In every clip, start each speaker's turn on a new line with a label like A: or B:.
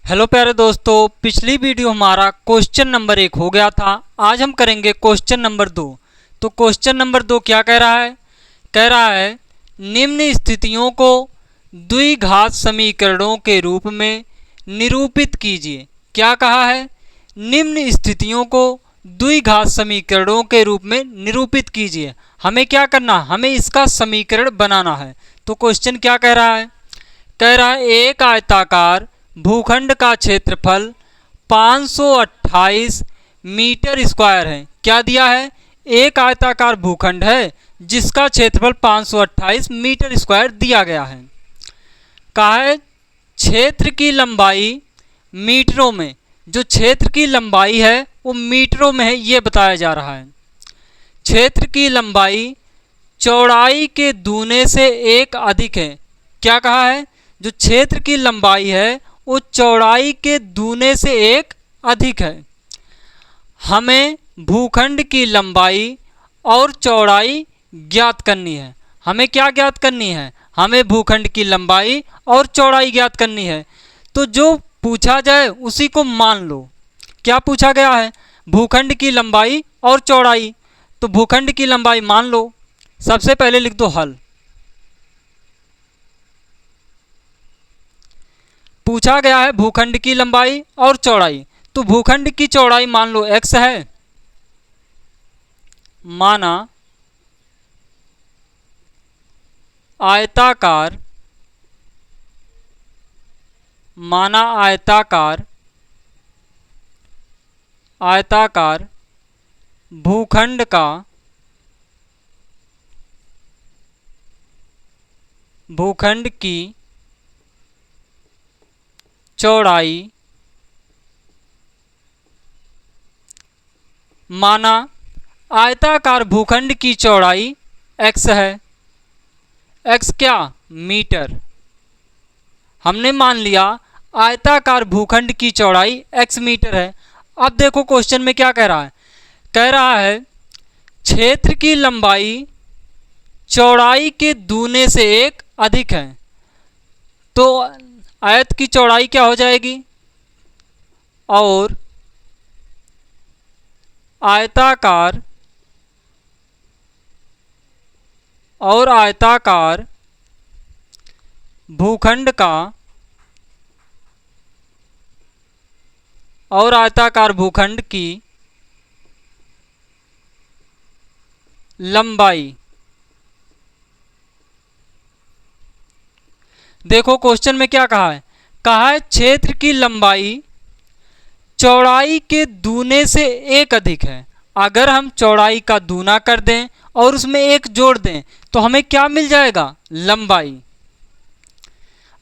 A: Hello प्यारे दोस्तों, पिछली वीडियो हमारा क्वेश्चन नंबर 1 हो गया था। आज हम करेंगे क्वेश्चन नंबर 2। तो क्वेश्चन नंबर 2 क्या कह रहा है? कह रहा है निम्न स्थितियों को द्विघात समीकरणों के रूप में निरूपित कीजिए। क्या कहा है? निम्न स्थितियों को द्विघात समीकरणों के रूप में निरूपित कीजिए। हमें क्या करना? हमें इसका समीकरण बनाना है। तो क्वेश्चन क्या कह रहा है? कह रहा है एक आयताकार भूखंड का क्षेत्रफल 528 मीटर स्क्वायर है। क्या दिया है? एक आयताकार भूखंड है जिसका क्षेत्रफल 528 मीटर स्क्वायर दिया गया है। कहा है क्षेत्र की लंबाई मीटरों में, जो क्षेत्र की लंबाई है वो मीटरों में है, ये बताया जा रहा है। क्षेत्र की लंबाई चौड़ाई के दूने से एक अधिक है। क्या कहा है? जो क्षेत्र की लंबाई है वो चौड़ाई के दूने से एक अधिक है। हमें भूखंड की लंबाई और चौड़ाई ज्ञात करनी है। हमें क्या ज्ञात करनी है? हमें भूखंड की लंबाई और चौड़ाई ज्ञात करनी है। तो जो पूछा जाए उसी को मान लो। क्या पूछा गया है? भूखंड की लंबाई और चौड़ाई। तो भूखंड की लंबाई मान लो। सबसे पहले लिख दो हल। पूछा गया है भूखंड की लंबाई और चौड़ाई, तो भूखंड की चौड़ाई मान लो x है। माना आयताकार आयताकार भूखंड की चौड़ाई, माना आयताकार भूखंड की चौड़ाई x है। x क्या? मीटर। हमने मान लिया आयताकार भूखंड की चौड़ाई x मीटर है। अब देखो क्वेश्चन में क्या कह रहा है? कह रहा है क्षेत्र की लंबाई चौड़ाई के दूने से एक अधिक है। तो आयत की चौड़ाई क्या हो जाएगी? और आयताकार भूखंड की लंबाई। देखो क्वेश्चन में क्या कहा है? कहा है क्षेत्र की लंबाई चौड़ाई के दूने से एक अधिक है। अगर हम चौड़ाई का दूना कर दें और उसमें एक जोड़ दें तो हमें क्या मिल जाएगा? लंबाई।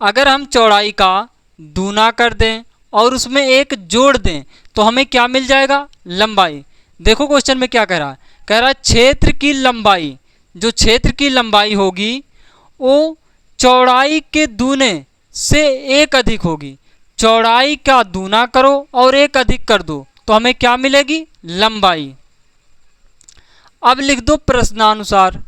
A: अगर हम चौड़ाई का दूना कर दें और उसमें एक जोड़ दें तो हमें क्या मिल जाएगा? लंबाई। देखो क्वेश्चन में क्या कह रहा है? कह रहा है क्षेत्र की लंबाई, जो क्षेत्र की लंबाई होगी वो चौड़ाई के दूने से एक अधिक होगी। चौड़ाई का दूना करो और एक अधिक कर दो तो हमें क्या मिलेगी? लंबाई। अब लिख दो प्रश्नानुसार।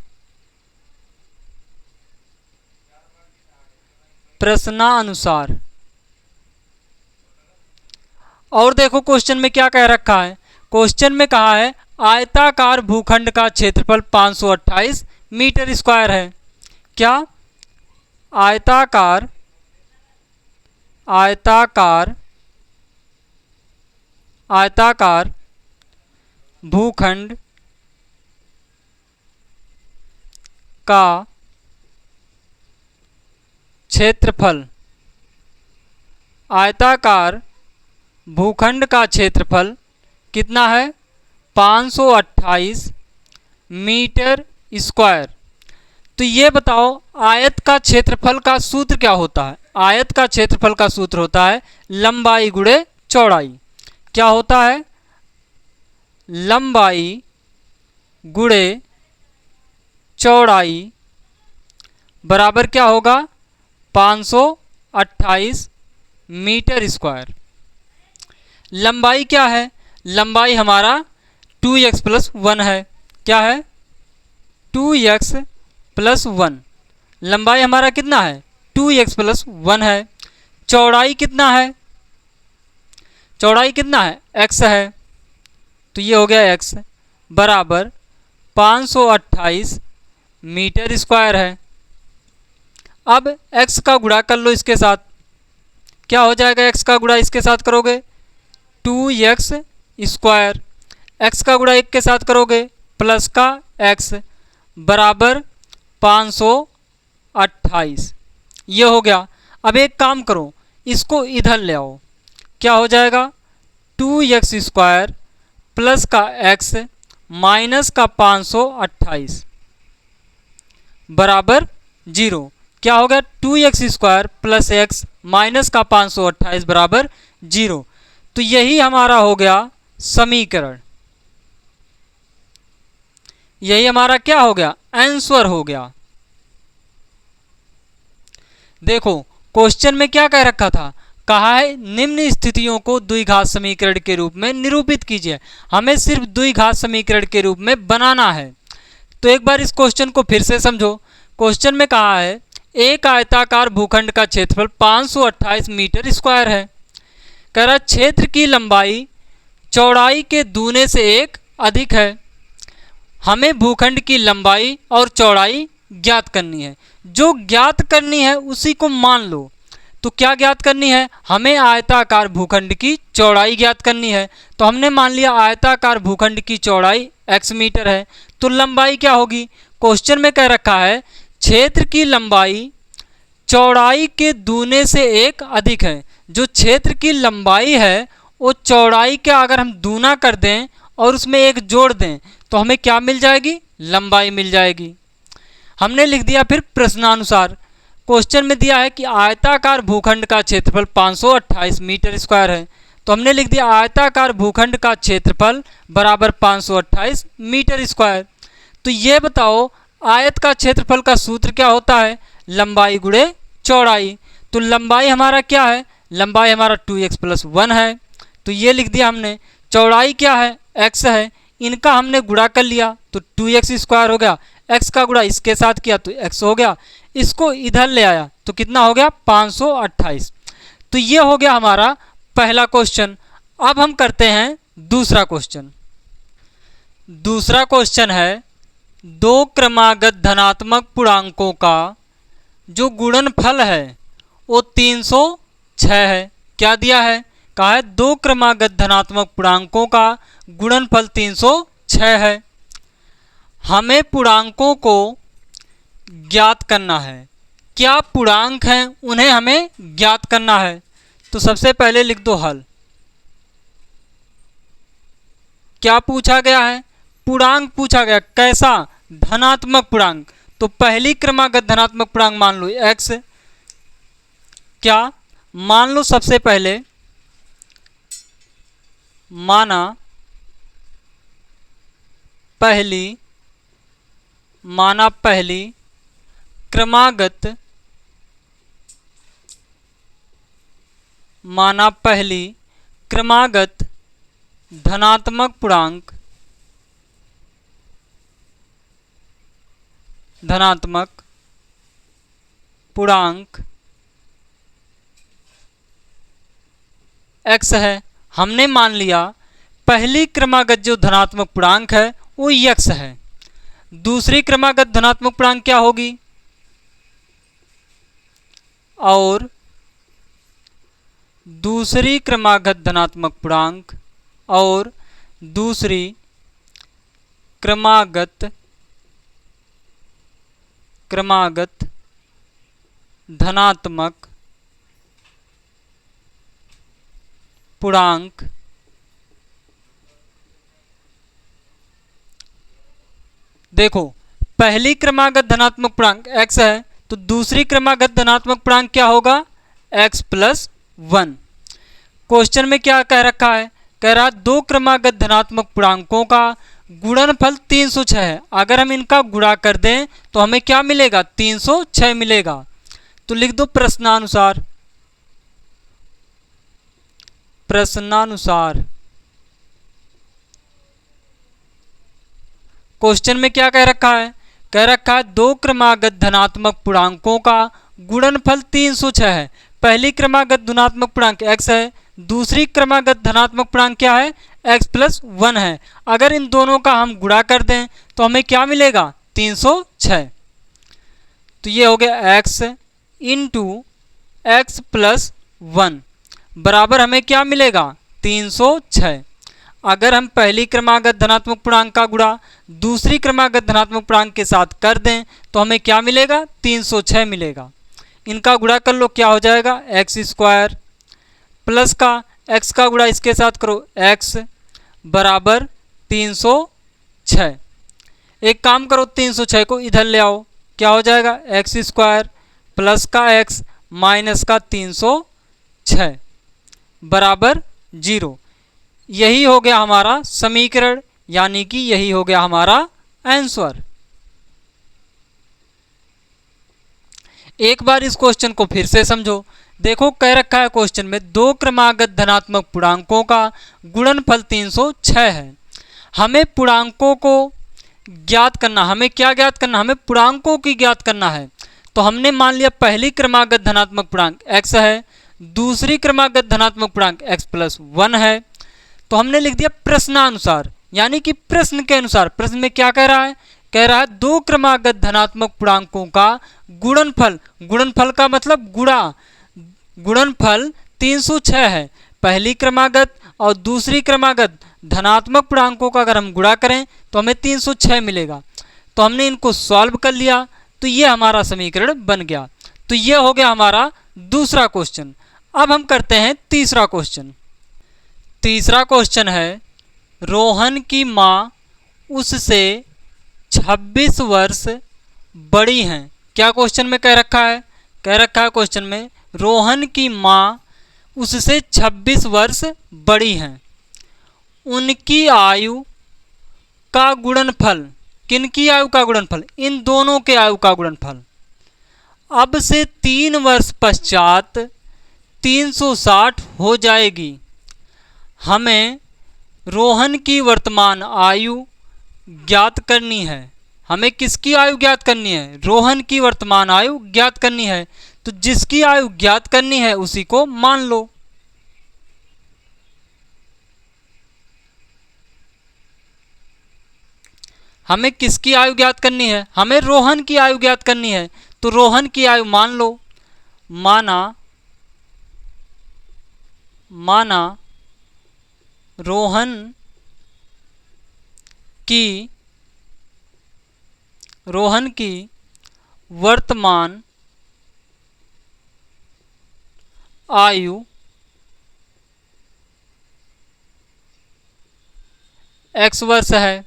A: और देखो क्वेश्चन में क्या कह रखा है? क्वेश्चन में कहा है आयताकार भूखंड का क्षेत्रफल 528 मीटर स्क्वायर है। क्या? आयताकार भूखंड का क्षेत्रफल, आयताकार भूखंड का क्षेत्रफल कितना है? 528 मीटर स्क्वायर। तो ये बताओ आयत का क्षेत्रफल का सूत्र क्या होता है? आयत का क्षेत्रफल का सूत्र होता है लंबाई गुणे चौड़ाई। क्या होता है? लंबाई गुणे चौड़ाई बराबर क्या होगा? 528 मीटर स्क्वायर। लंबाई क्या है? लंबाई हमारा 2x + 1 है। क्या है? 2x + 1। लंबाई हमारा कितना है? 2x + 1 है। चौड़ाई कितना है? चौड़ाई कितना है x है, तो ये हो गया x बराबर 528 मीटर स्क्वायर है। अब x का गुणा कर लो इसके साथ, क्या हो जाएगा x का गुणा इसके साथ करोगे 2x स्क्वायर, x का गुणा 1 के साथ करोगे प्लस का x बराबर 528, ये हो गया। अब एक काम करो, इसको इधर ले आओ, क्या हो जाएगा 2x स्क्वायर प्लस का x माइनस का 528 बराबर 0। क्या हो गया 2x square plus x minus का 528 बराबर 0। तो यही हमारा हो गया समीकरण, यही हमारा क्या हो गया आंसर हो गया। देखो क्वेश्चन में क्या कह रखा था, कहा है निम्न स्थितियों को द्विघात समीकरण के रूप में निरूपित कीजिए। हमें सिर्फ द्विघात समीकरण के रूप में बनाना है। तो एक बार इस क्वेश्चन को फिर से समझो। क्वेश्चन में कहा है एक आयताकार भूखंड का क्षेत्रफल 528 मीटर स्क्वायर है। कह रहा क्षेत्र की लंबाई चौड़ाई के दूने से 1 अधिक है। हमें भूखंड की लंबाई और चौड़ाई ज्ञात करनी है। जो ज्ञात करनी है उसी को मान लो। तो क्या ज्ञात करनी है, हमें आयताकार भूखंड की चौड़ाई ज्ञात करनी है। तो हमने मान लिया आयताकार भूखंड की चौड़ाई x मीटर है, तो लंबाई क्या होगी। क्वेश्चन में कह रखा है क्षेत्र की लंबाई चौड़ाई के दूने से 1 अधिक है। जो क्षेत्र की लंबाई है वो चौड़ाई का अगर हम दूना कर दें और उसमें 1 जोड़ दें तो हमें क्या मिल जाएगी, लंबाई मिल जाएगी। हमने लिख दिया फिर प्रश्नानुसार। क्वेश्चन में दिया है कि आयताकार भूखंड का क्षेत्रफल 528 मीटर स्क्वायर है, तो हमने लिख दिया आयताकार भूखंड का क्षेत्रफल बराबर 528 मीटर स्क्वायर। तो ये बताओ आयत का क्षेत्रफल का सूत्र क्या होता है, लंबाई गुणे चौड़ाई। तो लंबाई हमारा क्या है, लंबाई हमारा 2x + 1 है, तो ये लिख दिया हमने। चौड़ाई क्या है, x है, इनका हमने गुणा कर लिया तो 2x स्क्वायर हो गया। x का गुणा इसके साथ किया तो x हो गया, इसको इधर ले आया तो कितना हो गया 528। तो ये हो गया हमारा पहला क्वेश्चन। अब हम करते हैं दूसरा क्वेश्चन। दूसरा क्वेश्चन है दो क्रमागत धनात्मक पूर्णांकों का जो गुणनफल है वो 306 है। क्या दिया है, कहा है दो क्रमागत धनात्मक पूर्णांकों का गुणनफल 306 है। हमें पूर्णांकों को ज्ञात करना है। क्या पूर्णांक हैं उन्हें हमें ज्ञात करना है। तो सबसे पहले लिख दो हल। क्या पूछा गया है, पूर्णांक पूछा गया, कैसा, धनात्मक पूर्णांक। तो पहली क्रमागत धनात्मक पूर्णांक मान लो x। क्या मान लो, सबसे पहले माना पहली क्रमागत धनात्मक पूर्णांक x है। हमने मान लिया पहली क्रमागत जो धनात्मक पूर्णांक है वो x है। दूसरी क्रमागत धनात्मक पूर्णांक क्या होगी, और दूसरी क्रमागत धनात्मक पूर्णांक और दूसरी क्रमागत धनात्मक पूर्णांक देखो पहली क्रमागत धनात्मक पूर्णांक x है तो दूसरी क्रमागत धनात्मक पूर्णांक क्या होगा, x + 1। क्वेश्चन में क्या कह रखा है, कह रहा दो क्रमागत धनात्मक पूर्णांकों का गुणनफल 306 है। अगर हम इनका गुणा कर दें तो हमें क्या मिलेगा, 306 मिलेगा। तो लिख दो प्रश्नानुसार। क्वेश्चन में क्या कह रखा है, कह रखा है दो क्रमागत धनात्मक पूर्णांकों का गुणनफल 306 है। पहली क्रमागत धनात्मक पूर्णांक x है, दूसरी क्रमागत धनात्मक पूर्णांक क्या है, x प्लस 1 है। अगर इन दोनों का हम गुणा कर दें तो हमें क्या मिलेगा, 306। तो ये हो गया x इंटू एक्स प्लस 1 बराबर हमें क्या मिलेगा, 306। अगर हम पहली क्रमागत धनात्मक पूर्णांक का गुणा दूसरी क्रमागत धनात्मक पूर्णांक के साथ कर दें तो हमें क्या मिलेगा, 306 मिलेगा। इनका गुणा कर लो, क्या हो जाएगा, एक्स स्क्वायर प्लस का x का गुणा इसके साथ करो x बराबर 306। एक काम करो, 306 को इधर ले आओ, क्या हो जाएगा, एक्स स्क्वायर प्लस का x माइनस का 306 बराबर 0। यही हो गया हमारा समीकरण, यानी कि यही हो गया हमारा आंसर। एक बार इस क्वेश्चन को फिर से समझो। देखो कह रखा है क्वेश्चन में दो क्रमागत धनात्मक पूर्णांकों का गुणनफल 306 है। हमें पूर्णांकों को ज्ञात करना, हमें क्या ज्ञात करना, हमें पूर्णांकों की ज्ञात करना है। तो हमने मान लिया पहली क्रमागत धनात्मक पूर्णांक x है, दूसरी क्रमागत धनात्मक पूर्णांक x प्लस 1 है। तो हमने लिख दिया प्रश्नानुसार, यानी कि प्रश्न के अनुसार। प्रश्न में क्या कह रहा है, कह रहा है दो क्रमागत धनात्मक पूर्णांकों का गुणनफल, गुणनफल का मतलब गुणा, गुणनफल 306 है। पहली क्रमागत और दूसरी क्रमागत धनात्मक पूर्णांकों का अगर हम गुणा करें तो हमें 306 मिलेगा। तो हमने इनको सॉल्व कर लिया, तो ये हमारा समीकरण बन गया। तो ये हो गया हमारा दूसरा क्वेश्चन। अब हम करते हैं तीसरा क्वेश्चन। तीसरा क्वेश्चन है, रोहन की माँ उससे 26 वर्ष बड़ी हैं। क्या क्वेश्चन में कह रखा है, कह रखा है क्वेश्चन में रोहन की माँ उससे 26 वर्ष बड़ी हैं। उनकी आयु का गुणनफल, किनकी आयु का गुणनफल, इन दोनों के आयु का गुणनफल अब से 3 वर्ष पश्चात 360 हो जाएगी। हमें रोहन की वर्तमान आयु ज्ञात करनी है। हमें किसकी आयु ज्ञात करनी है, रोहन की वर्तमान आयु ज्ञात करनी है। तो जिसकी आयु ज्ञात करनी है उसी को मान लो। हमें किसकी आयु ज्ञात करनी है, हमें रोहन की आयु ज्ञात करनी है। तो रोहन की आयु मान लो, माना रोहन की वर्तमान आयु x वर्ष है।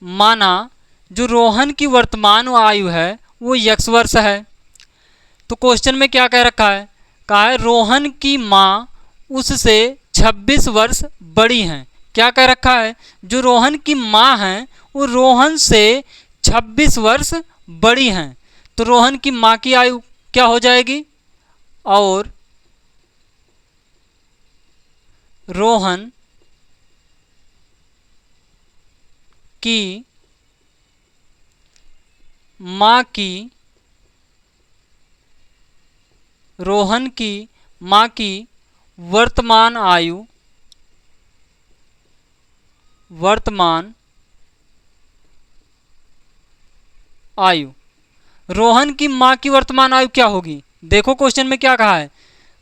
A: माना जो रोहन की वर्तमान आयु है वो x वर्ष है। तो क्वेश्चन में क्या कह रखा है, कहा है रोहन की माँ उससे 26 वर्ष बड़ी हैं। क्या कह रखा है, जो रोहन की माँ हैं वो रोहन से 26 वर्ष बड़ी हैं। तो रोहन की माँ की आयु क्या हो जाएगी, और रोहन की माँ की वर्तमान आयु रोहन की माँ की वर्तमान आयु क्या होगी। देखो क्वेश्चन में क्या कहा है,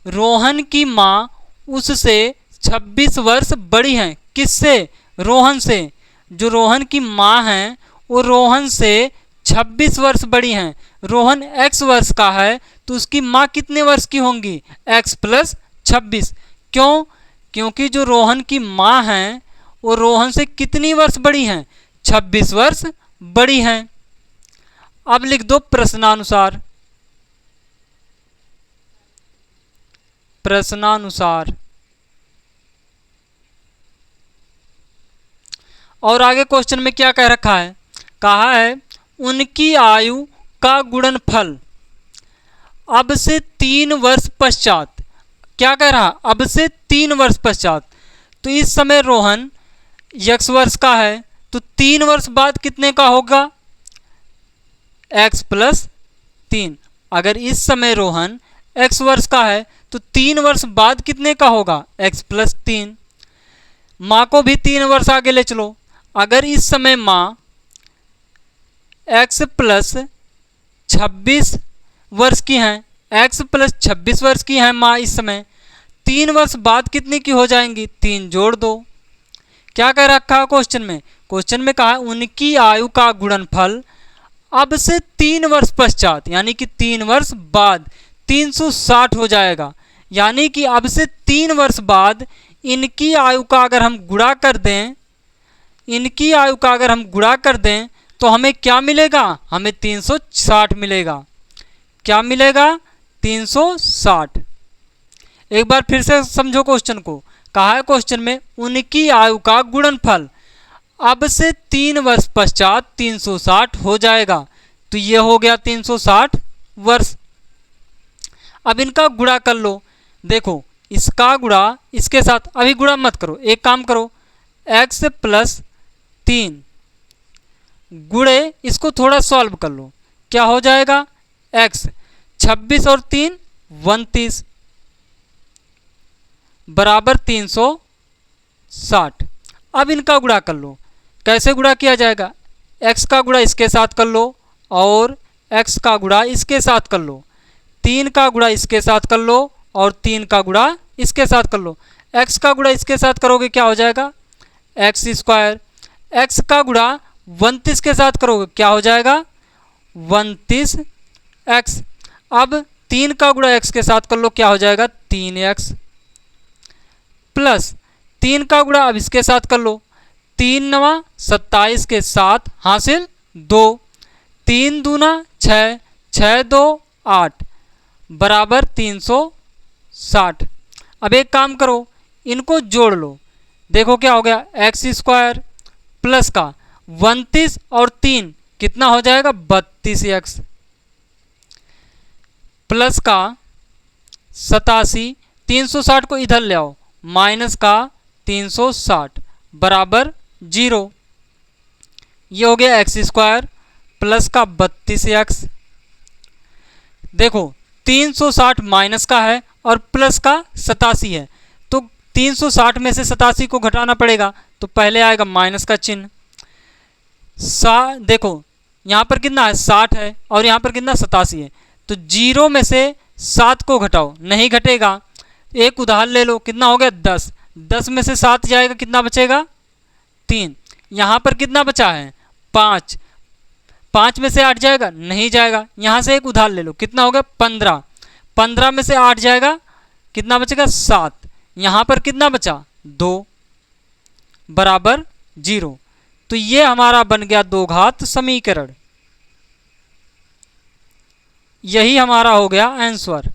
A: रोहन की माँ उससे 26 वर्ष बड़ी हैं। किससे, रोहन से। जो रोहन की माँ हैं वो रोहन से 26 वर्ष बड़ी हैं। रोहन x वर्ष का है तो उसकी माँ कितने वर्ष की होंगी, x प्लस 26। क्यों, क्योंकि जो रोहन की माँ हैं वो रोहन से कितनी वर्ष बड़ी हैं, 26 वर्ष बड़ी हैं। अब लिख दो प्रश्नानुसार, और आगे क्वेश्चन में क्या कह रखा है, कहा है उनकी आयु का गुणनफल अब से 3 वर्ष पश्चात। क्या कह रहा, अब से 3 वर्ष पश्चात। तो इस समय रोहन x वर्ष का है तो 3 वर्ष बाद कितने का होगा, x प्लस 3। अगर इस समय रोहन x वर्ष का है तो 3 वर्ष बाद कितने का होगा, x प्लस 3। माँ को भी 3 वर्ष आगे ले चलो। अगर इस समय माँ x प्लस 26 वर्ष की हैं, x प्लस 26 वर्ष की हैं माँ इस समय, 3 वर्ष बाद कितने की हो जाएंगी, 3 जोड़ दो। क्या कह रखा है क्वेश्चन में, क्वेश्चन में कहा है उनकी आयु का गुणनफल अब से 3 वर्ष पश्चात यानी कि 3 वर्ष बाद 360 हो जाएगा। यानी कि अब से 3 वर्ष बाद इनकी आयु का अगर हम गुणा कर दें, इनकी आयु का अगर हम गुणा कर दें तो हमें क्या मिलेगा, हमें 360 मिलेगा। क्या मिलेगा, 360। एक बार फिर से समझो क्वेश्चन को। कहा है क्वेश्चन में उनकी आयु का गुणनफल अब से 3 वर्ष पश्चात 360 हो जाएगा। तो ये हो गया 360 वर्ष। अब इनका गुणा कर लो। देखो इसका गुणा इसके साथ, अभी गुणा मत करो, एक काम करो, x प्लस 3 गुणे इसको थोड़ा सॉल्व कर लो। क्या हो जाएगा, x 26 और 3 29 बराबर 360। अब इनका गुणा कर लो। कैसे गुणा किया जाएगा, x का गुणा इसके साथ कर लो और x का गुणा इसके साथ कर लो, 3 का गुणा इसके साथ कर लो और 3 का गुणा इसके साथ कर लो। x का गुणा इसके साथ करोगे क्या हो जाएगा, x स्क्वायर। x का गुणा 29 के साथ करोगे क्या हो जाएगा, 29x। अब 3 का गुणा x के साथ कर लो क्या हो जाएगा, 3x प्लस 3 का गुणा अब इसके साथ कर लो, 3 नवा 27 के साथ हासिल 2, 3 दूना 6, 6 2 8 बराबर 360। अब एक काम करो, इनको जोड़ लो। देखो क्या हो गया, x स्क्वायर प्लस का 29 और 3 कितना हो जाएगा, 32x प्लस का 87, 360 को इधर ले आओ, माइनस का 360 बराबर 0। ये हो गया x स्क्वायर प्लस का 32x। देखो 360 माइनस का है और प्लस का 87 है, तो 360 में से 87 को घटाना पड़ेगा, तो पहले आएगा माइनस का चिन्ह। देखो यहाँ पर कितना है, 60 है और यहाँ पर कितना 87 है, तो 0 में से 7 को घटाओ, नहीं घटेगा। एक उदाहरण ले लो, कितना हो गया 10, 10 में से 7 जाएगा कितना बचेगा, 3। यहाँ पर कितना बचा है, 5, 5 में से 8 जाएगा, नहीं जाएगा। यहाँ से एक उदाहरण ले लो, कितना हो गया 15, 15 में से 8 जाएगा, कितना बचेगा 7। यहाँ पर कितना बचा 2 बराबर 0। तो ये हमारा बन गया दो घात समीकरण। यही हमारा हो गया आंसर।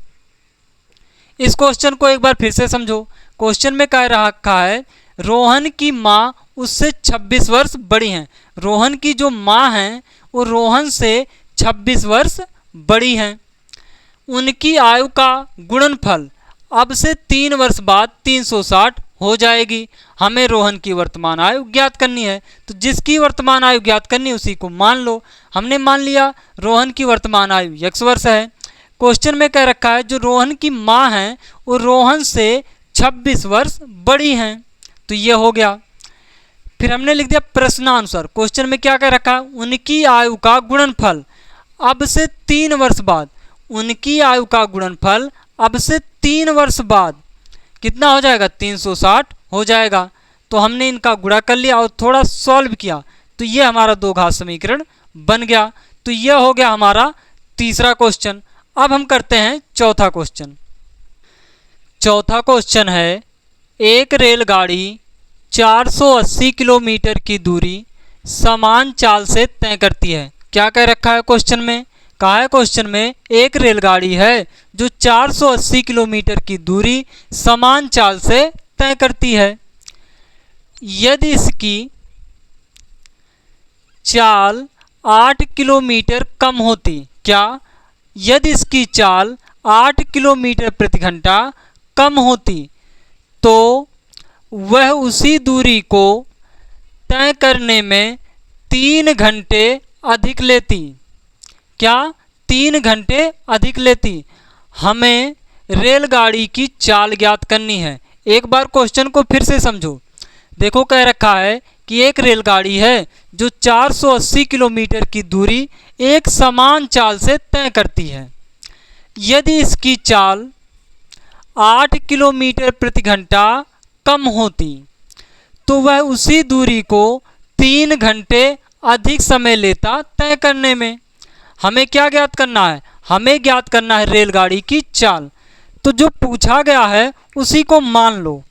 A: इस क्वेश्चन को एक बार फिर से समझो। क्वेश्चन में कह रखा है रोहन की माँ उससे 26 वर्ष बड़ी हैं। रोहन की जो माँ हैं वो रोहन से 26 वर्ष बड़ी हैं। उनकी आयु का गुणनफल अब से 3 वर्ष बाद 360 हो जाएगी। हमें रोहन की वर्तमान आयु ज्ञात करनी है, तो जिसकी वर्तमान आयु ज्ञात करनी है उसी को मान लो। हमने मान लिया रोहन की वर्तमान आयु x वर्ष है। क्वेश्चन में कह रखा है जो रोहन की माँ हैं वो रोहन से 26 वर्ष बड़ी हैं, तो ये हो गया। फिर हमने लिख दिया प्रश्नानुसार। क्वेश्चन में क्या कह रखा है, उनकी आयु का गुणनफल अब से 3 वर्ष बाद, उनकी आयु का गुणनफल अब से 3 वर्ष बाद कितना हो जाएगा, 360 हो जाएगा। तो हमने इनका गुणा कर लिया और थोड़ा सॉल्व किया, तो ये हमारा दो घात समीकरण बन गया। तो ये हो गया हमारा तीसरा क्वेश्चन। अब हम करते हैं चौथा क्वेश्चन। चौथा क्वेश्चन है एक रेलगाड़ी 480 किलोमीटर की दूरी समान चाल से तय करती है। क्या कह रखा है क्वेश्चन में, कहा है क्वेश्चन में एक रेलगाड़ी है जो 480 किलोमीटर की दूरी समान चाल से तय करती है। यदि इसकी चाल 8 किलोमीटर कम होती, क्या यदि इसकी चाल 8 किलोमीटर प्रति घंटा कम होती तो वह उसी दूरी को तय करने में 3 घंटे अधिक लेती। क्या 3 घंटे अधिक लेती। हमें रेलगाड़ी की चाल ज्ञात करनी है। एक बार क्वेश्चन को फिर से समझो। देखो कह रखा है कि एक रेलगाड़ी है जो 480 किलोमीटर की दूरी एक समान चाल से तय करती है। यदि इसकी चाल 8 किलोमीटर प्रति घंटा कम होती तो वह उसी दूरी को 3 घंटे अधिक समय लेता तय करने में। हमें क्या ज्ञात करना है? हमें ज्ञात करना है रेलगाड़ी की चाल। तो जो पूछा गया है उसी को मान लो।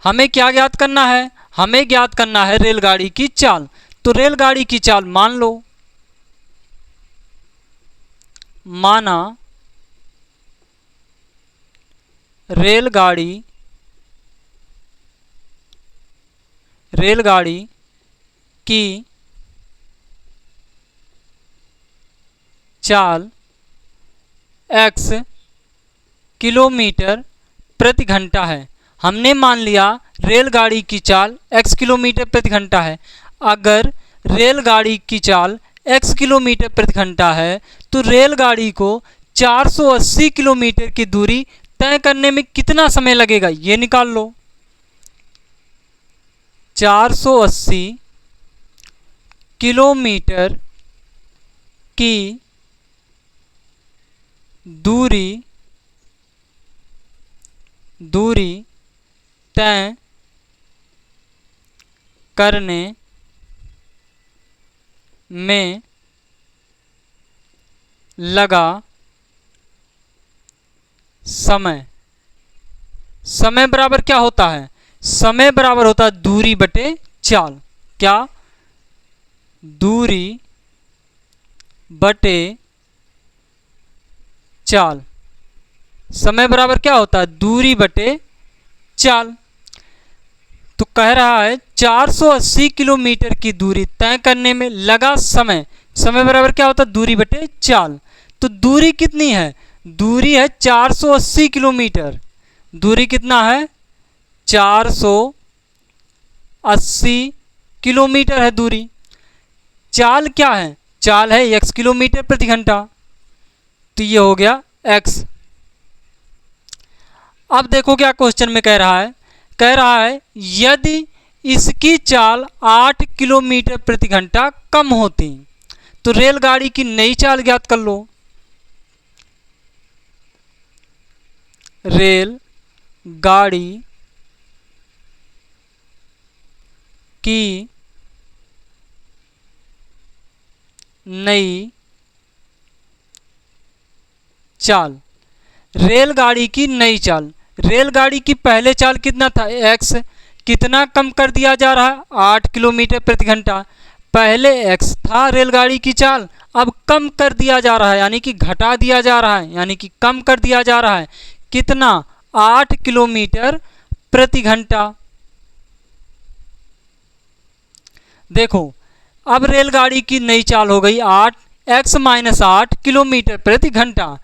A: हमें क्या ज्ञात करना है? हमें ज्ञात करना है रेलगाड़ी की चाल। तो रेलगाड़ी की चाल मान लो। माना रेलगाड़ी की चाल x किलोमीटर प्रति घंटा है। हमने मान लिया रेलगाड़ी की चाल x किलोमीटर प्रति घंटा है। अगर रेलगाड़ी की चाल x किलोमीटर प्रति घंटा है तो रेलगाड़ी को 480 किलोमीटर की दूरी तय करने में कितना समय लगेगा ये निकाल लो। 480 किलोमीटर की दूरी तय करने में लगा समय बराबर क्या होता है? समय बराबर होता है दूरी बटे चाल। क्या? दूरी बटे चाल। समय बराबर क्या होता है? दूरी बटे चाल। तो कह रहा है 480 किलोमीटर की दूरी तय करने में लगा समय। समय बराबर क्या होता है? दूरी बटे चाल। तो दूरी कितनी है? दूरी है 480 किलोमीटर। दूरी कितना है? 480 किलोमीटर है दूरी। चाल क्या है? चाल है x किलोमीटर प्रति घंटा। तो ये हो गया x। अब देखो क्या क्वेश्चन में कह रहा है। कह रहा है यदि इसकी चाल 8 किलोमीटर प्रति घंटा कम होती तो रेलगाड़ी की नई चाल ज्ञात कर लो। रेलगाड़ी की नई चाल। रेलगाड़ी की नई चाल। रेलगाड़ी की पहले चाल कितना था? x। कितना कम कर दिया जा रहा है? 8 किलोमीटर प्रति घंटा। पहले x था रेलगाड़ी की चाल, अब कम कर दिया जा रहा है, यानी कि घटा दिया जा रहा है, यानी कि कम कर दिया जा रहा है। कितना? 8 किलोमीटर प्रति घंटा। देखो अब रेलगाड़ी की नई चाल हो गई 8 किलोमीटर प्रति घंटा।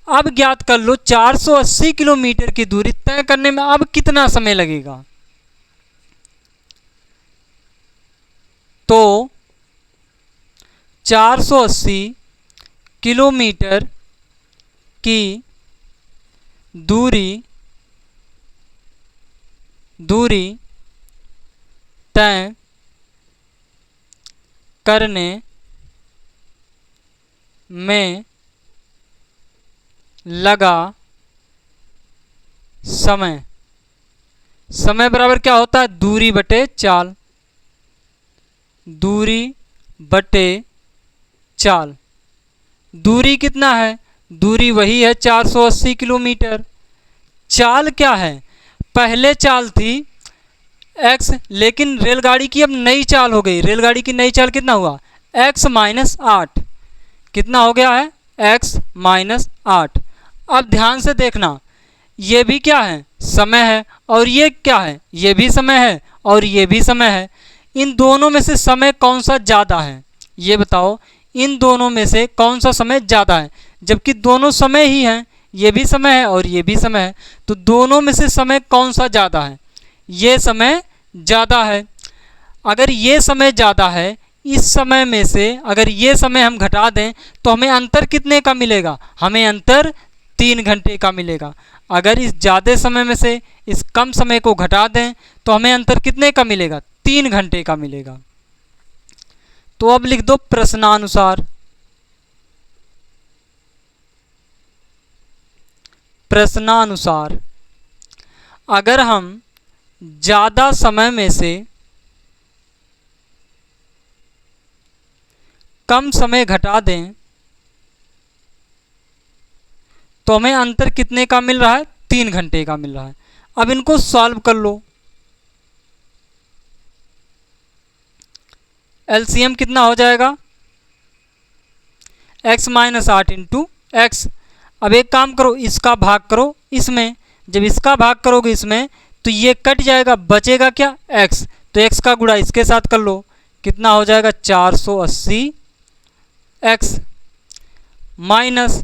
A: अब ज्ञात कर लो 480 किलोमीटर की दूरी तय करने में अब कितना समय लगेगा। तो 480 किलोमीटर की दूरी तय करने में लगा समय। समय बराबर क्या होता है? दूरी बटे चाल। दूरी बटे चाल। दूरी कितना है? दूरी वही है 480 किलोमीटर। चाल क्या है? पहले चाल थी x, लेकिन रेलगाड़ी की अब नई चाल हो गई। रेलगाड़ी की नई चाल कितना हुआ? x-8। कितना हो गया है? x-8। अब ध्यान से देखना, ये भी क्या है? समय है। और ये क्या है? ये भी समय है और ये भी समय है। इन दोनों में से समय कौन सा ज़्यादा है ये बताओ। इन दोनों में से कौन सा समय ज़्यादा है? जबकि दोनों समय ही हैं, ये भी समय है और ये भी समय है। तो दोनों में से समय कौन सा ज़्यादा है? ये समय ज़्यादा है। अगर ये समय ज़्यादा है, इस समय में से अगर ये समय हम घटा दें तो हमें अंतर कितने का मिलेगा? हमें अंतर 3 घंटे का मिलेगा। अगर इस ज़्यादा समय में से इस कम समय को घटा दें तो हमें अंतर कितने का मिलेगा? 3 घंटे का मिलेगा। तो अब लिख दो प्रश्नानुसार। प्रश्नानुसार अगर हम ज़्यादा समय में से कम समय घटा दें तो हमें अंतर कितने का मिल रहा है? 3 घंटे का मिल रहा है। अब इनको सॉल्व कर लो। एलसीएम कितना हो जाएगा? x - 8 into x. अब एक काम करो, इसका भाग करो इसमें। जब इसका भाग करोगे इसमें तो ये कट जाएगा, बचेगा क्या? x। तो x का गुणा इसके साथ कर लो, कितना हो जाएगा? 480 x माइनस,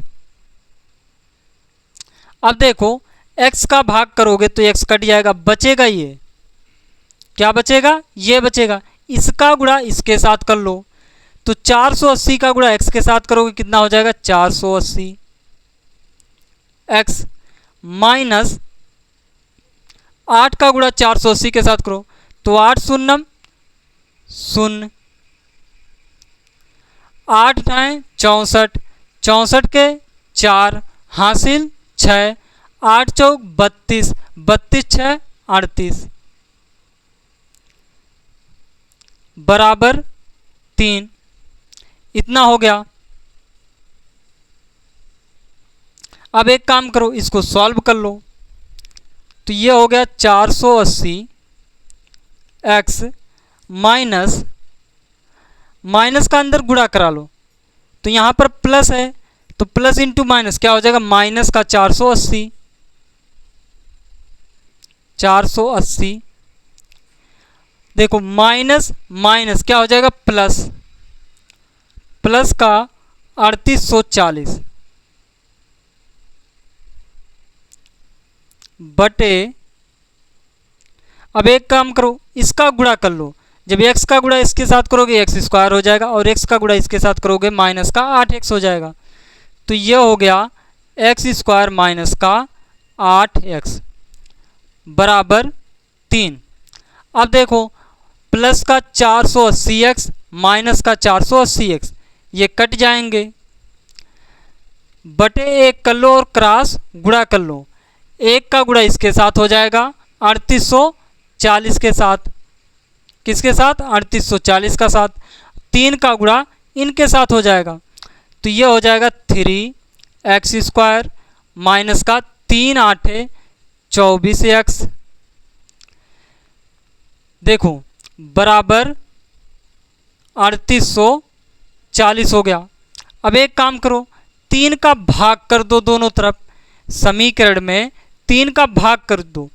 A: अब देखो x का भाग करोगे तो x कट जाएगा, बचेगा ये, क्या बचेगा? ये बचेगा। इसका गुणा इसके साथ कर लो, तो 480 का गुणा x के साथ करोगे कितना हो जाएगा? 480 x माइनस 8 का गुणा 480 के साथ करो तो 8 शून्यम 0, 8 × 64, 64 के 4 हासिल 6, 8 × 4 32, 32 × 6 38 बराबर 3। इतना हो गया। अब एक काम करो, इसको सॉल्व कर लो। तो ये हो गया 480 x माइनस, माइनस का अंदर गुणा करा लो तो यहाँ पर प्लस है तो प्लस इंटू माइनस क्या हो जाएगा? माइनस का 480, 480। देखो माइनस माइनस क्या हो जाएगा? प्लस, प्लस का 3840 बटे, अब एक काम करो, इसका गुणा कर लो। जब x का गुणा इसके साथ करोगे x स्क्वायर हो जाएगा और x का गुणा इसके साथ करोगे माइनस का 8x हो जाएगा। तो ये हो गया x स्क्वायर माइनस का 8x बराबर 3। अब देखो प्लस का 480x माइनस का 480x ये कट जाएंगे, बटे 1 कर लो और क्रॉस गुणा कर लो। 1 का गुणा इसके साथ हो जाएगा 3840 के साथ, किसके साथ? 3840 का साथ। 3 का गुणा इनके साथ हो जाएगा तो ये हो जाएगा 3x स्क्वायर माइनस का 3 8 24x देखो बराबर 3840 हो गया। अब एक काम करो, 3 का भाग कर दो दोनों तरफ, समीकरण में 3 का भाग कर दो।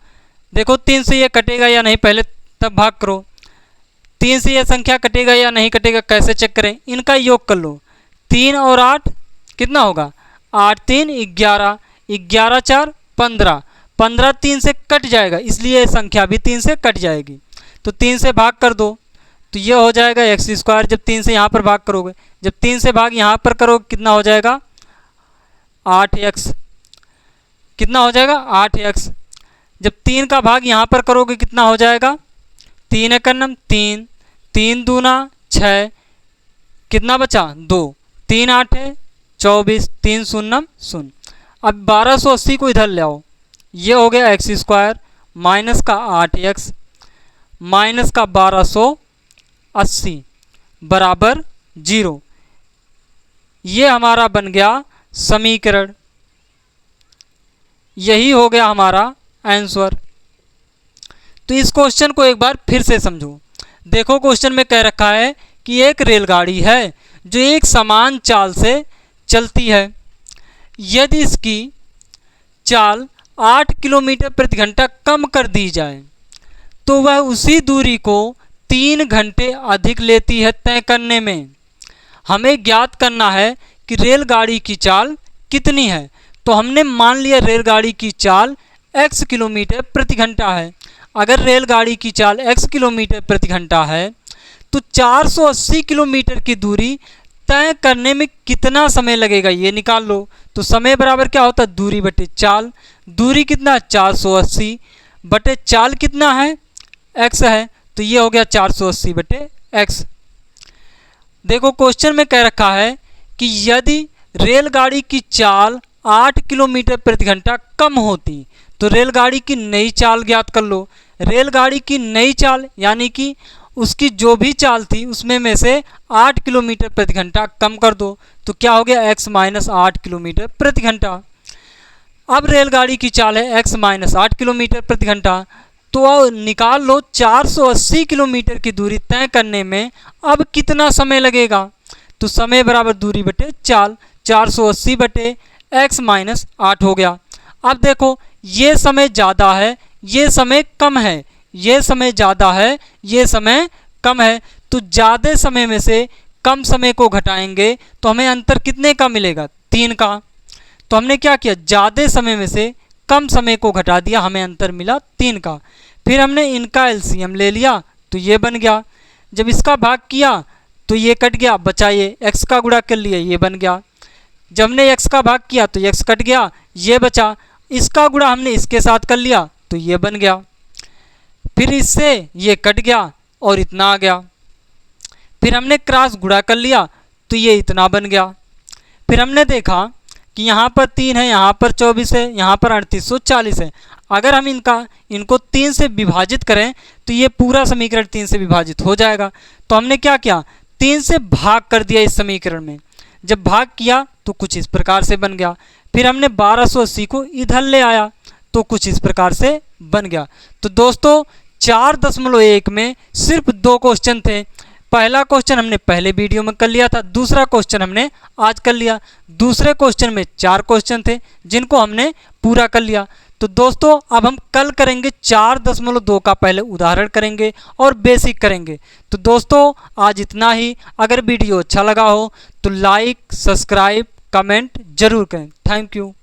A: देखो 3 से ये कटेगा या नहीं, पहले तब भाग करो। 3 से ये संख्या कटेगा या नहीं कटेगा, कैसे चेक करें? इनका योग कर लो। 3 और 8 कितना होगा? 8 3 11, 11 4 15, 15 3 से कट जाएगा, इसलिए संख्या भी 3 से कट जाएगी। तो 3 से भाग कर दो तो ये हो जाएगा x स्क्वायर। जब 3 से यहाँ पर भाग करोगे, जब 3 से भाग यहाँ पर करोगे कितना हो जाएगा? 8x। कितना हो जाएगा? 8x। जब 3 का भाग यहाँ पर करोगे कितना हो जाएगा? 3 × 9 3, 3 दूना 6, कितना बचा? 2, 3 8 24, 3 शून्यम 0। अब 1280 को इधर ले आओ, ये हो गया x स्क्वायर माइनस का 8x माइनस का 1280 बराबर 0। ये हमारा बन गया समीकरण, यही हो गया हमारा आंसर। तो इस क्वेश्चन को एक बार फिर से समझो। देखो क्वेश्चन में कह रखा है कि एक रेलगाड़ी है जो एक समान चाल से चलती है। यदि इसकी चाल 8 किलोमीटर प्रति घंटा कम कर दी जाए तो वह उसी दूरी को 3 घंटे अधिक लेती है तय करने में। हमें ज्ञात करना है कि रेलगाड़ी की चाल कितनी है। तो हमने मान लिया रेलगाड़ी की चाल x किलोमीटर प्रति घंटा है। अगर रेलगाड़ी की चाल x किलोमीटर प्रति घंटा है तो 480 किलोमीटर की दूरी तय करने में कितना समय लगेगा ये निकाल लो। तो समय बराबर क्या होता है, दूरी बटे चाल। दूरी कितना है, 480 बटे चाल कितना है, x है, तो ये हो गया 480 बटे x। देखो क्वेश्चन में कह रखा है कि यदि रेलगाड़ी की चाल 8 किलोमीटर प्रति घंटा कम होती तो रेलगाड़ी की नई चाल ज्ञात कर लो। रेलगाड़ी की नई चाल यानी कि उसकी जो भी चाल थी उसमें में से 8 किलोमीटर प्रति घंटा कम कर दो, तो क्या हो गया, x माइनस 8 किलोमीटर प्रति घंटा। अब रेलगाड़ी की चाल है x माइनस 8 किलोमीटर प्रति घंटा, तो निकाल लो 480 किलोमीटर की दूरी तय करने में अब कितना समय लगेगा। तो समय बराबर दूरी बटे चाल, 480 बटे x माइनस 8 हो गया। अब देखो ये समय ज़्यादा है, ये समय कम है, ये समय ज़्यादा है, ये समय कम है, तो ज़्यादा समय में से कम समय को घटाएंगे तो हमें अंतर कितने का मिलेगा, 3 का। तो हमने क्या किया, ज़्यादा समय में से कम समय को घटा दिया, हमें अंतर मिला 3 का। फिर हमने इनका एलसीएम ले लिया तो ये बन गया। जब इसका भाग किया तो ये कट गया, बचा ये, x का गुणा कर लिया, ये बन गया। जब हमने x का भाग किया तो x कट गया, ये बचा। इसका गुणा हमने इसके साथ कर लिया तो ये बन गया। फिर इससे ये कट गया और इतना आ गया। फिर हमने क्रॉस गुणा कर लिया तो ये इतना बन गया। फिर हमने देखा कि यहाँ पर 3 है, यहाँ पर 24 है, यहाँ पर 3840 है। अगर हम इनको 3 से विभाजित करें तो ये पूरा समीकरण 3 से विभाजित हो जाएगा। तो हमने क्या किया, 3 से भाग कर दिया इस समीकरण में। जब भाग किया तो कुछ इस प्रकार से बन गया। फिर हमने 1280 को इधर ले आया तो कुछ इस प्रकार से बन गया। तो दोस्तों 4.1 में सिर्फ 2 क्वेश्चन थे। पहला क्वेश्चन हमने पहले वीडियो में कर लिया था, दूसरा क्वेश्चन हमने आज कर लिया। दूसरे क्वेश्चन में 4 क्वेश्चन थे जिनको हमने पूरा कर लिया। तो दोस्तों अब हम कल करेंगे 4.2 का पहले उदाहरण करेंगे और बेसिक करेंगे। तो दोस्तों आज इतना ही। अगर वीडियो अच्छा लगा हो तो लाइक, सब्सक्राइब, कमेंट जरूर करें। Thank you.